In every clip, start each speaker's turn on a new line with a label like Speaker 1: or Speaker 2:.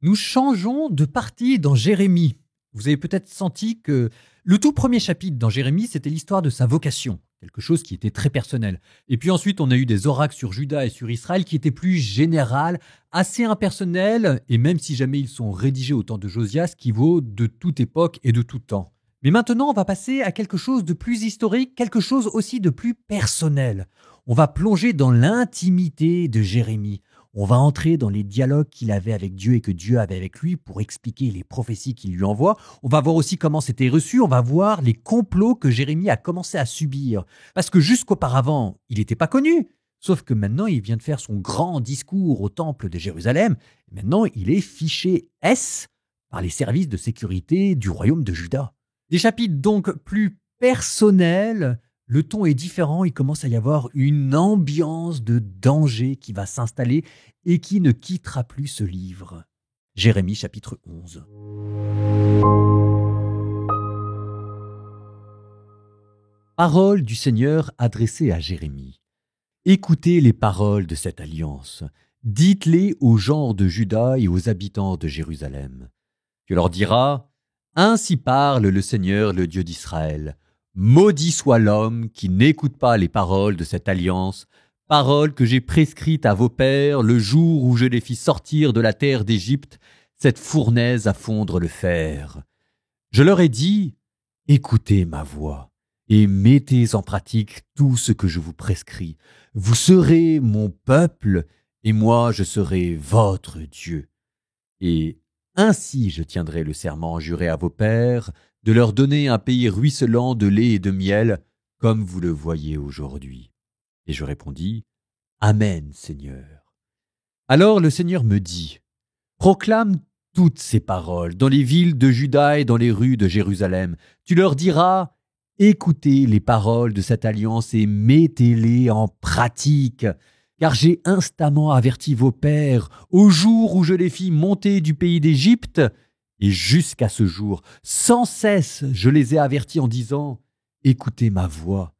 Speaker 1: Nous changeons de partie dans Jérémie. Vous avez peut-être senti que le tout premier chapitre dans Jérémie, c'était l'histoire de sa vocation, quelque chose qui était très personnel. Et puis ensuite, on a eu des oracles sur Juda et sur Israël qui étaient plus générales, assez impersonnels, et même si jamais ils sont rédigés au temps de Josias, qui vaut de toute époque et de tout temps. Mais maintenant, on va passer à quelque chose de plus historique, quelque chose aussi de plus personnel. On va plonger dans l'intimité de Jérémie. On va entrer dans les dialogues qu'il avait avec Dieu et que Dieu avait avec lui pour expliquer les prophéties qu'il lui envoie. On va voir aussi comment c'était reçu. On va voir les complots que Jérémie a commencé à subir. Parce que jusqu'auparavant, il n'était pas connu. Sauf que maintenant, il vient de faire son grand discours au temple de Jérusalem. Maintenant, il est fiché S par les services de sécurité du royaume de Juda. Des chapitres donc plus personnels. Le ton est différent, il commence à y avoir une ambiance de danger qui va s'installer et qui ne quittera plus ce livre. Jérémie chapitre 11. Parole du Seigneur adressée à Jérémie. Écoutez les paroles de cette alliance. Dites-les aux gens de Juda et aux habitants de Jérusalem. Tu leur diras, « Ainsi parle le Seigneur, le Dieu d'Israël. Maudit soit l'homme qui n'écoute pas les paroles de cette alliance, paroles que j'ai prescrites à vos pères le jour où je les fis sortir de la terre d'Égypte, cette fournaise à fondre le fer. Je leur ai dit, écoutez ma voix et mettez en pratique tout ce que je vous prescris. Vous serez mon peuple et moi je serai votre Dieu. Et ainsi je tiendrai le serment juré à vos pères, de leur donner un pays ruisselant de lait et de miel, comme vous le voyez aujourd'hui. » Et je répondis, « Amen, Seigneur. » Alors le Seigneur me dit, « Proclame toutes ces paroles dans les villes de Juda et dans les rues de Jérusalem. Tu leur diras, « Écoutez les paroles de cette alliance et mettez-les en pratique. » Car j'ai instamment averti vos pères au jour où je les fis monter du pays d'Égypte, et jusqu'à ce jour, sans cesse, je les ai avertis en disant « Écoutez ma voix ».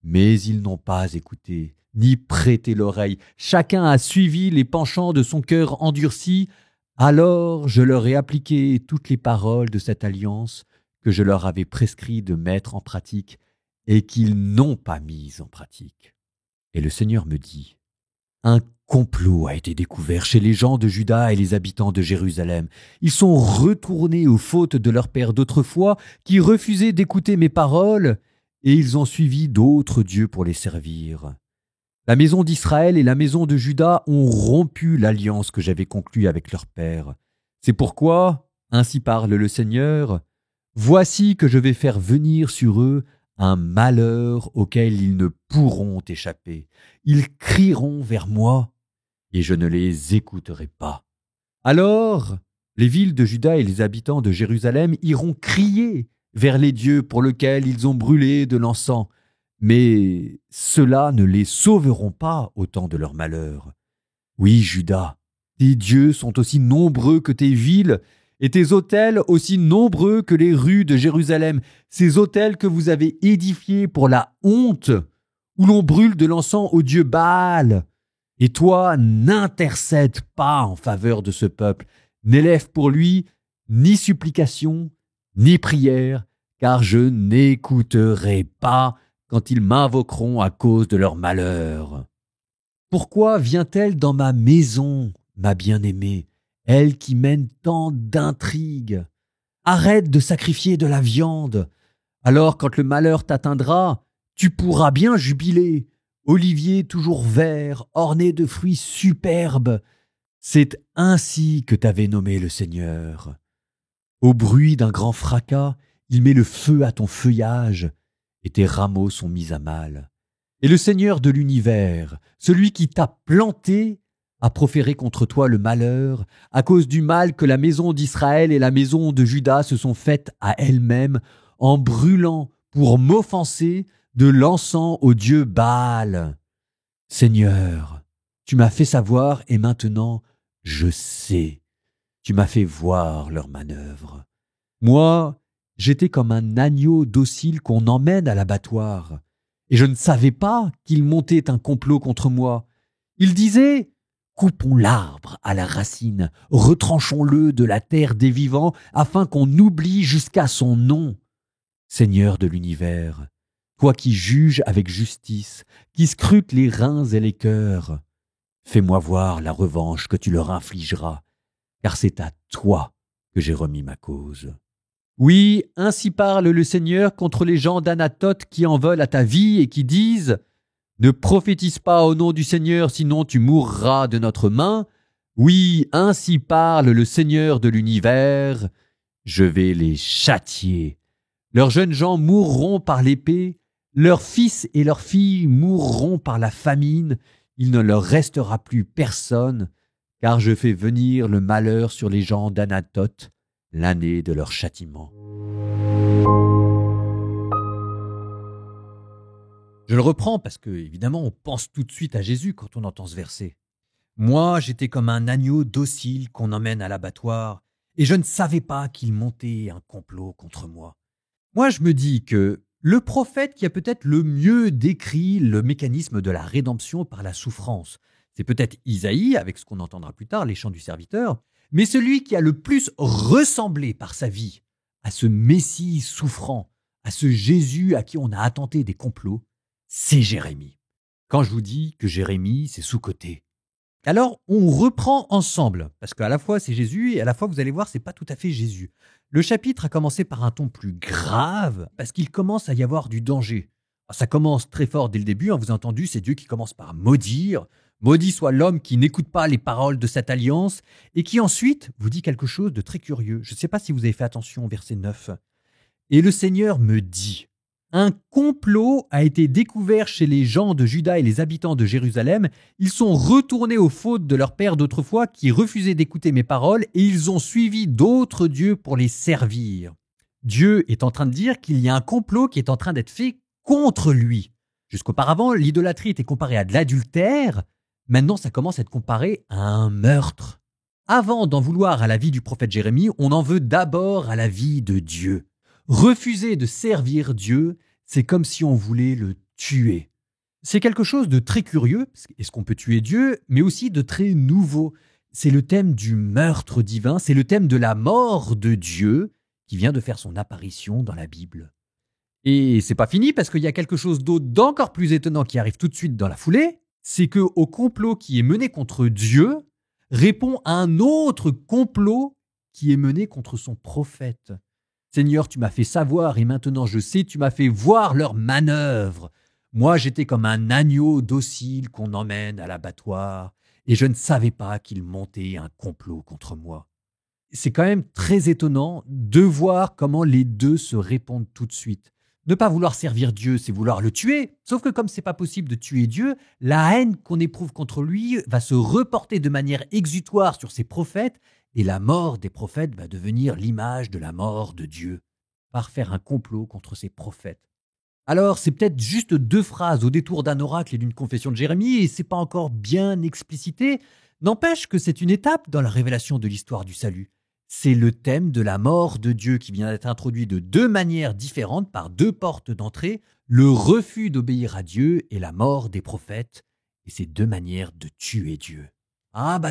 Speaker 1: Mais ils n'ont pas écouté, ni prêté l'oreille. Chacun a suivi les penchants de son cœur endurci. Alors je leur ai appliqué toutes les paroles de cette alliance que je leur avais prescrit de mettre en pratique et qu'ils n'ont pas mises en pratique. Et le Seigneur me dit, un complot a été découvert chez les gens de Juda et les habitants de Jérusalem. Ils sont retournés aux fautes de leurs pères d'autrefois, qui refusaient d'écouter mes paroles, et ils ont suivi d'autres dieux pour les servir. La maison d'Israël et la maison de Juda ont rompu l'alliance que j'avais conclue avec leurs pères. C'est pourquoi, ainsi parle le Seigneur, voici que je vais faire venir sur eux un malheur auquel ils ne pourront échapper. Ils crieront vers moi, et je ne les écouterai pas. Alors, les villes de Juda et les habitants de Jérusalem iront crier vers les dieux pour lesquels ils ont brûlé de l'encens, mais ceux-là ne les sauveront pas au temps de leur malheur. Oui, Juda, tes dieux sont aussi nombreux que tes villes, et tes autels aussi nombreux que les rues de Jérusalem, ces autels que vous avez édifiés pour la honte, où l'on brûle de l'encens au dieu Baal. Et toi, n'intercède pas en faveur de ce peuple, n'élève pour lui ni supplication, ni prière, car je n'écouterai pas quand ils m'invoqueront à cause de leur malheur. Pourquoi vient-elle dans ma maison, ma bien-aimée, elle qui mène tant d'intrigues? Arrête de sacrifier de la viande. Alors, quand le malheur t'atteindra, tu pourras bien jubiler. Olivier toujours vert, orné de fruits superbes. C'est ainsi que t'avait nommé le Seigneur. Au bruit d'un grand fracas, il met le feu à ton feuillage, et tes rameaux sont mis à mal. Et le Seigneur de l'univers, celui qui t'a planté, a proféré contre toi le malheur, à cause du mal que la maison d'Israël et la maison de Juda se sont faites à elles-mêmes, en brûlant pour m'offenser de l'encens au dieu Baal. Seigneur, tu m'as fait savoir et maintenant je sais. Tu m'as fait voir leurs manœuvres. Moi, j'étais comme un agneau docile qu'on emmène à l'abattoir, et je ne savais pas qu'il montait un complot contre moi. Il disait Coupons l'arbre à la racine, retranchons-le de la terre des vivants, afin qu'on oublie jusqu'à son nom. Seigneur de l'univers, toi qui juges avec justice, qui scrutes les reins et les cœurs, fais-moi voir la revanche que tu leur infligeras, car c'est à toi que j'ai remis ma cause. Oui, ainsi parle le Seigneur contre les gens d'Anatote qui en veulent à ta vie et qui disent « Ne prophétise pas au nom du Seigneur, sinon tu mourras de notre main. » Oui, ainsi parle le Seigneur de l'univers, je vais les châtier. Leurs jeunes gens mourront par l'épée, leurs fils et leurs filles mourront par la famine, il ne leur restera plus personne, car je fais venir le malheur sur les gens d'Anatote, l'année de leur châtiment. Je le reprends parce que, évidemment, on pense tout de suite à Jésus quand on entend ce verset. Moi, j'étais comme un agneau docile qu'on emmène à l'abattoir, et je ne savais pas qu'il montait un complot contre moi. Moi, je me dis que le prophète qui a peut-être le mieux décrit le mécanisme de la rédemption par la souffrance, c'est peut-être Isaïe, avec ce qu'on entendra plus tard, les chants du serviteur, mais celui qui a le plus ressemblé par sa vie à ce Messie souffrant, à ce Jésus à qui on a attenté des complots, c'est Jérémie. Quand je vous dis que Jérémie, c'est sous-coté. Alors, on reprend ensemble, parce qu'à la fois c'est Jésus et à la fois vous allez voir, c'est pas tout à fait Jésus. Le chapitre a commencé par un ton plus grave, parce qu'il commence à y avoir du danger. Ça commence très fort dès le début, vous avez entendu, c'est Dieu qui commence par maudire. Maudit soit l'homme qui n'écoute pas les paroles de cette alliance, et qui ensuite vous dit quelque chose de très curieux. Je ne sais pas si vous avez fait attention au verset 9. Et le Seigneur me dit, un complot a été découvert chez les gens de Juda et les habitants de Jérusalem. Ils sont retournés aux fautes de leur père d'autrefois qui refusaient d'écouter mes paroles et ils ont suivi d'autres dieux pour les servir. Dieu est en train de dire qu'il y a un complot qui est en train d'être fait contre lui. Jusqu'auparavant, l'idolâtrie était comparée à de l'adultère. Maintenant, ça commence à être comparé à un meurtre. Avant d'en vouloir à la vie du prophète Jérémie, on en veut d'abord à la vie de Dieu. Refuser de servir Dieu, c'est comme si on voulait le tuer. C'est quelque chose de très curieux, est-ce qu'on peut tuer Dieu, mais aussi de très nouveau. C'est le thème du meurtre divin, c'est le thème de la mort de Dieu qui vient de faire son apparition dans la Bible. Et c'est pas fini parce qu'il y a quelque chose d'autre d'encore plus étonnant qui arrive tout de suite dans la foulée, c'est que au complot qui est mené contre Dieu répond un autre complot qui est mené contre son prophète. Seigneur, tu m'as fait savoir et maintenant je sais, tu m'as fait voir leurs manœuvres. Moi, j'étais comme un agneau docile qu'on emmène à l'abattoir et je ne savais pas qu'il montait un complot contre moi. C'est quand même très étonnant de voir comment les deux se répondent tout de suite. Ne pas vouloir servir Dieu, c'est vouloir le tuer. Sauf que comme c'est pas possible de tuer Dieu, la haine qu'on éprouve contre lui va se reporter de manière exutoire sur ses prophètes et la mort des prophètes va devenir l'image de la mort de Dieu, par faire un complot contre ses prophètes. Alors, c'est peut-être juste 2 phrases au détour d'un oracle et d'une confession de Jérémie, et c'est pas encore bien explicité. N'empêche que c'est une étape dans la révélation de l'histoire du salut. C'est le thème de la mort de Dieu qui vient d'être introduit de 2 manières différentes par 2 portes d'entrée, le refus d'obéir à Dieu et la mort des prophètes, et ces 2 manières de tuer Dieu.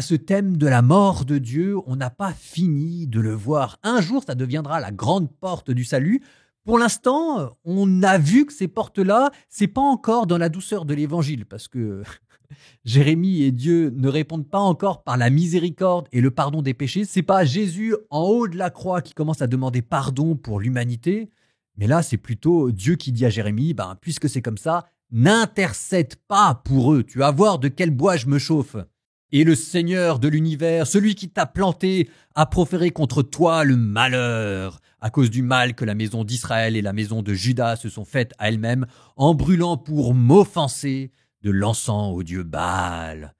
Speaker 1: Ce thème de la mort de Dieu, on n'a pas fini de le voir. Un jour, ça deviendra la grande porte du salut. Pour l'instant, on a vu que ces portes-là, c'est pas encore dans la douceur de l'évangile, parce que Jérémie et Dieu ne répondent pas encore par la miséricorde et le pardon des péchés. C'est pas Jésus en haut de la croix qui commence à demander pardon pour l'humanité, mais là, c'est plutôt Dieu qui dit à Jérémie, puisque c'est comme ça, n'intercède pas pour eux. Tu vas voir de quel bois je me chauffe. Et le Seigneur de l'univers, celui qui t'a planté, a proféré contre toi le malheur, à cause du mal que la maison d'Israël et la maison de Juda se sont faites à elles-mêmes, en brûlant pour m'offenser de l'encens au dieu Baal.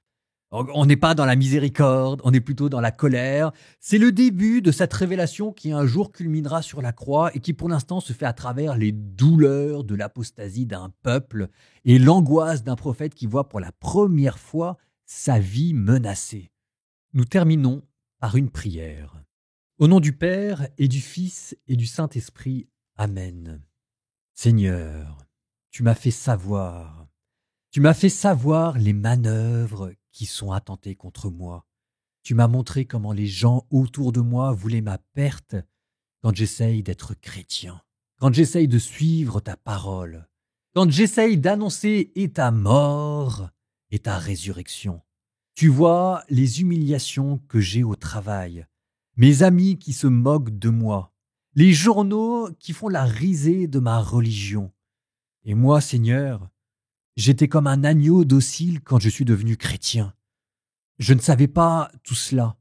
Speaker 1: On n'est pas dans la miséricorde, on est plutôt dans la colère. C'est le début de cette révélation qui un jour culminera sur la croix et qui pour l'instant se fait à travers les douleurs de l'apostasie d'un peuple et l'angoisse d'un prophète qui voit pour la première fois sa vie menacée. Nous terminons par une prière. Au nom du Père et du Fils et du Saint-Esprit. Amen. Seigneur, tu m'as fait savoir les manœuvres qui sont attentés contre moi. Tu m'as montré comment les gens autour de moi voulaient ma perte quand j'essaye d'être chrétien, quand j'essaye de suivre ta parole, quand j'essaye d'annoncer et ta mort et ta résurrection. Tu vois les humiliations que j'ai au travail, mes amis qui se moquent de moi, les journaux qui font la risée de ma religion. Et moi, Seigneur, j'étais comme un agneau docile quand je suis devenu chrétien. Je ne savais pas tout cela.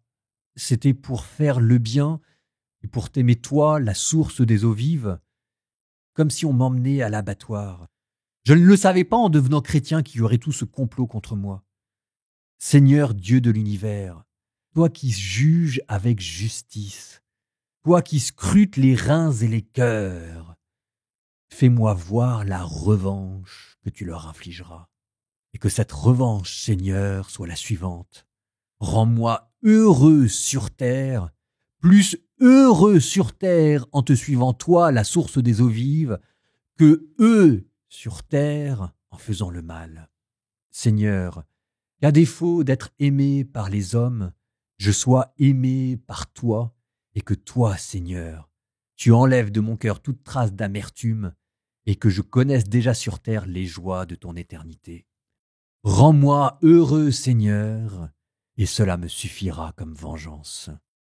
Speaker 1: C'était pour faire le bien et pour t'aimer toi, la source des eaux vives, comme si on m'emmenait à l'abattoir. Je ne le savais pas en devenant chrétien qu'il y aurait tout ce complot contre moi. Seigneur Dieu de l'univers, toi qui juges avec justice, toi qui scrutes les reins et les cœurs, fais-moi voir la revanche que tu leur infligeras. Et que cette revanche, Seigneur, soit la suivante. Rends-moi heureux sur terre, plus heureux sur terre en te suivant toi, la source des eaux vives, que eux sur terre en faisant le mal. Seigneur, qu'à défaut d'être aimé par les hommes, je sois aimé par toi, et que toi, Seigneur, tu enlèves de mon cœur toute trace d'amertume, et que je connaisse déjà sur terre les joies de ton éternité. Rends-moi heureux, Seigneur, et cela me suffira comme vengeance.